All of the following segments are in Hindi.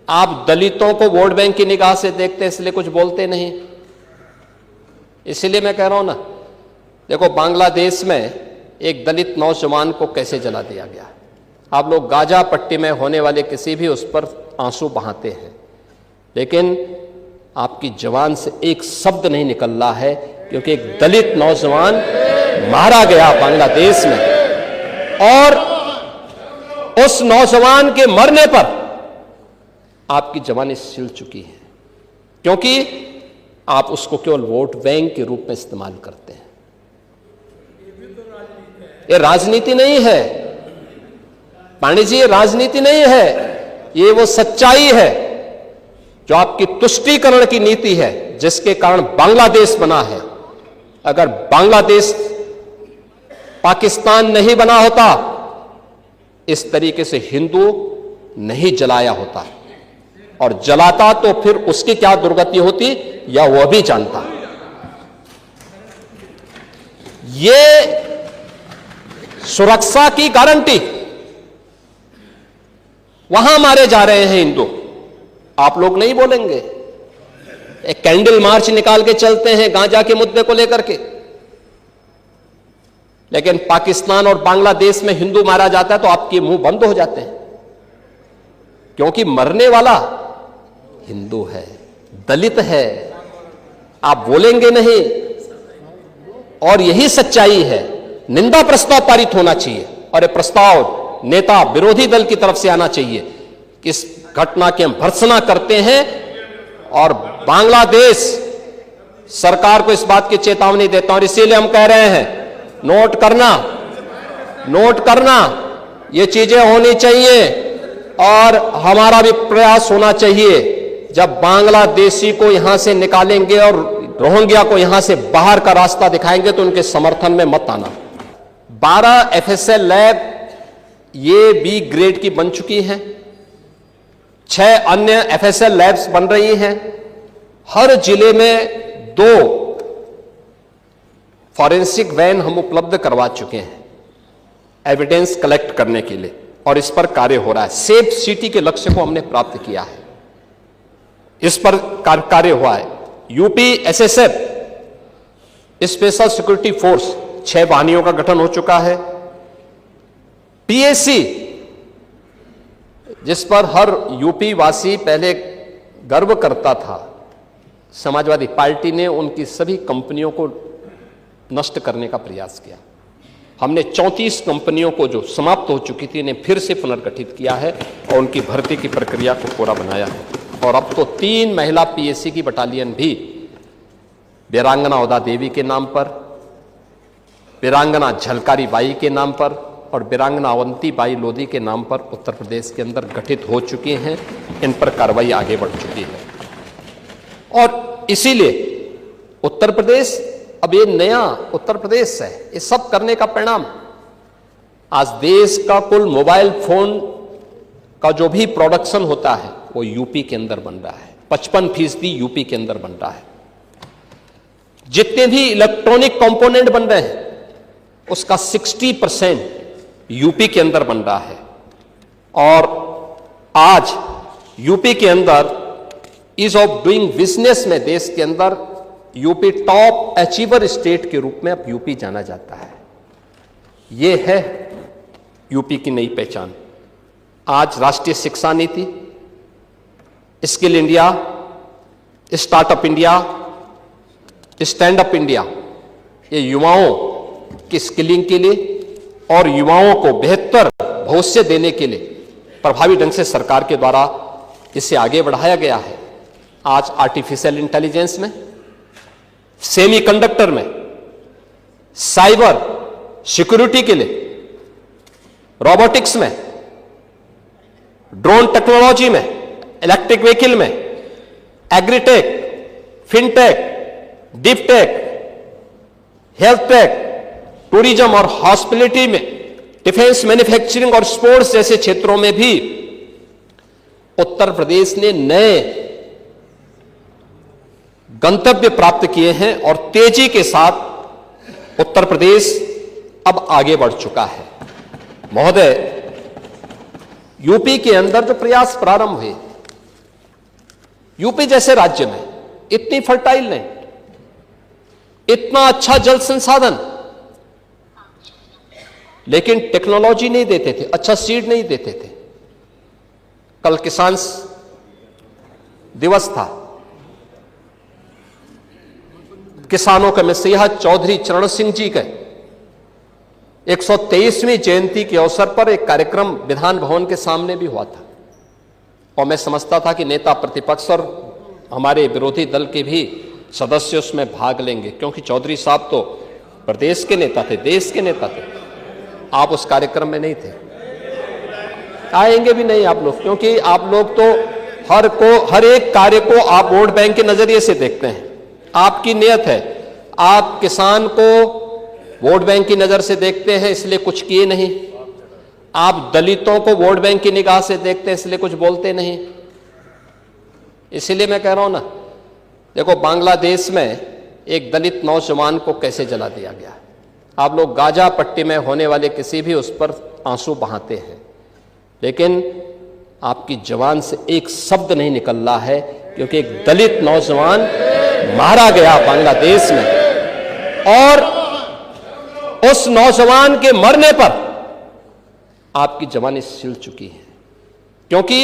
आप दलितों को वोट बैंक की निगाह से देखते हैं, इसलिए कुछ बोलते नहीं। इसीलिए मैं कह रहा हूं ना, देखो बांग्लादेश में एक दलित नौजवान को कैसे जला दिया गया। आप लोग गाजा पट्टी में होने वाले किसी भी उस पर आंसू बहाते हैं, लेकिन आपकी जबान से एक शब्द नहीं निकल रहा है, क्योंकि एक दलित नौजवान मारा गया बांग्लादेश में, और उस नौजवान के मरने पर आपकी जबानें सिल चुकी हैं, क्योंकि आप उसको केवल वोट बैंक के रूप में इस्तेमाल करते हैं। ये राजनीति नहीं है पांडे जी, ये राजनीति नहीं है, ये वो सच्चाई है जो आपकी तुष्टीकरण की नीति है, जिसके कारण बांग्लादेश बना है। अगर बांग्लादेश पाकिस्तान नहीं बना होता, इस तरीके से हिंदू नहीं जलाया होता, और जलाता तो फिर उसकी क्या दुर्गति होती या वह भी जानता। ये सुरक्षा की गारंटी, वहां मारे जा रहे हैं हिंदू, आप लोग नहीं बोलेंगे। एक कैंडल मार्च निकाल के चलते हैं गांजा के मुद्दे को लेकर के, लेकिन पाकिस्तान और बांग्लादेश में हिंदू मारा जाता है तो आपके मुंह बंद हो जाते हैं, क्योंकि मरने वाला हिंदू है, दलित है, आप बोलेंगे नहीं। और यही सच्चाई है। निंदा प्रस्ताव पारित होना चाहिए, और यह प्रस्ताव नेता विरोधी दल की तरफ से आना चाहिए कि इस घटना की हम भर्त्सना करते हैं, और बांग्लादेश सरकार को इस बात की चेतावनी देता हूं। और इसीलिए हम कह रहे हैं, नोट करना, ये चीजें होनी चाहिए, और हमारा भी प्रयास होना चाहिए। जब बांग्लादेशी को यहां से निकालेंगे और रोहिंग्या को यहां से बाहर का रास्ता दिखाएंगे, तो उनके समर्थन में मत आना। 12 FSL लैब ये बी ग्रेड की बन चुकी हैं, 6 अन्य FSL लैब्स बन रही हैं। हर जिले में 2 फॉरेंसिक वैन हम उपलब्ध करवा चुके हैं एविडेंस कलेक्ट करने के लिए, और इस पर कार्य हो रहा है। सेफ सिटी के लक्ष्य को हमने प्राप्त किया है, इस पर कार्य हुआ है। UP SSF special security force 6 वाहिनियों का गठन हो चुका है। PSC जिस पर हर यूपी वासी पहले गर्व करता था, समाजवादी पार्टी ने उनकी सभी कंपनियों को नष्ट करने का प्रयास किया। हमने 34 कंपनियों को जो समाप्त हो चुकी थी, इन्हें फिर से पुनर्गठित किया है और उनकी भर्ती की प्रक्रिया को पूरा बनाया है। और अब तो 3 महिला PSC की बटालियन भी वीरांगना उदा देवी के नाम पर, वीरांगना झलकारी बाई के नाम पर और वीरांगना अवंती बाई लोधी के नाम पर उत्तर प्रदेश के अंदर गठित हो चुकी हैं। इन पर कार्रवाई आगे बढ़ चुकी है, और इसीलिए उत्तर प्रदेश अब ये नया उत्तर प्रदेश है। ये सब करने का परिणाम, आज देश का कुल मोबाइल फोन का जो भी प्रोडक्शन होता है वो यूपी के अंदर बन रहा है। 55% यूपी के अंदर बन रहा है। जितने भी इलेक्ट्रॉनिक कंपोनेंट बन रहे हैं उसका 60% यूपी के अंदर बन रहा है। और आज यूपी के अंदर ईज ऑफ डूइंग बिजनेस में देश के अंदर यूपी टॉप अचीवर स्टेट के रूप में अब यूपी जाना जाता है। यह है यूपी की नई पहचान। आज राष्ट्रीय शिक्षा नीति, skill India, startup India, stand up India, ये युवाओं की स्किलिंग के लिए और युवाओं को बेहतर भविष्य देने के लिए प्रभावी ढंग से सरकार के द्वारा इसे आगे बढ़ाया गया है। आज आर्टिफिशियल इंटेलिजेंस में, सेमीकंडक्टर में, साइबर सिक्योरिटी के लिए, रोबोटिक्स में, ड्रोन टेक्नोलॉजी में, इलेक्ट्रिक व्हीकल में, agritech, fintech, deep tech, health take, tourism और हॉस्पिटलिटी में, डिफेंस, मैन्युफैक्चरिंग और स्पोर्ट्स जैसे क्षेत्रों में भी उत्तर प्रदेश ने नए गंतव्य प्राप्त किए हैं और तेजी के साथ उत्तर प्रदेश अब आगे बढ़ चुका है। महोदय, यूपी के अंदर जो प्रयास प्रारंभ हुए, यूपी जैसे राज्य में इतनी फर्टाइल लैंड, इतना अच्छा जल संसाधन, लेकिन टेक्नोलॉजी नहीं देते थे, अच्छा सीड नहीं देते थे। कल किसान दिवस था, किसानों के मसीहा चौधरी चरण सिंह जी के 123वीं जयंती के अवसर पर एक कार्यक्रम विधान भवन के सामने भी हुआ था, और मैं समझता था कि नेता प्रतिपक्ष और हमारे विरोधी दल के भी सदस्य उसमें भाग लेंगे, क्योंकि चौधरी साहब तो प्रदेश के नेता थे, देश के नेता थे। आप उस कार्यक्रम में नहीं थे, आएंगे भी नहीं आप लोग, क्योंकि आप लोग तो हर एक कार्य को आप वोट बैंक के नजरिए से देखते हैं। आपकी नियत है, आप किसान को वोट बैंक की नजर से देखते हैं इसलिए कुछ किए नहीं, आप दलितों को वोट बैंक की निगाह से देखते हैं इसलिए कुछ बोलते नहीं। इसलिए मैं कह रहा हूं ना, देखो बांग्लादेश में एक दलित नौजवान को कैसे जला दिया गया। आप लोग गाजा पट्टी में होने वाले किसी भी उस पर आंसू बहाते हैं, लेकिन आपकी जबान से एक शब्द नहीं निकल रहा है, क्योंकि एक दलित नौजवान मारा गया बांग्लादेश में, और उस नौजवान के मरने पर आपकी जबानें सिल चुकी हैं, क्योंकि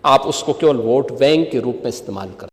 आप उसको केवल वोट बैंक के रूप में इस्तेमाल करते हैं।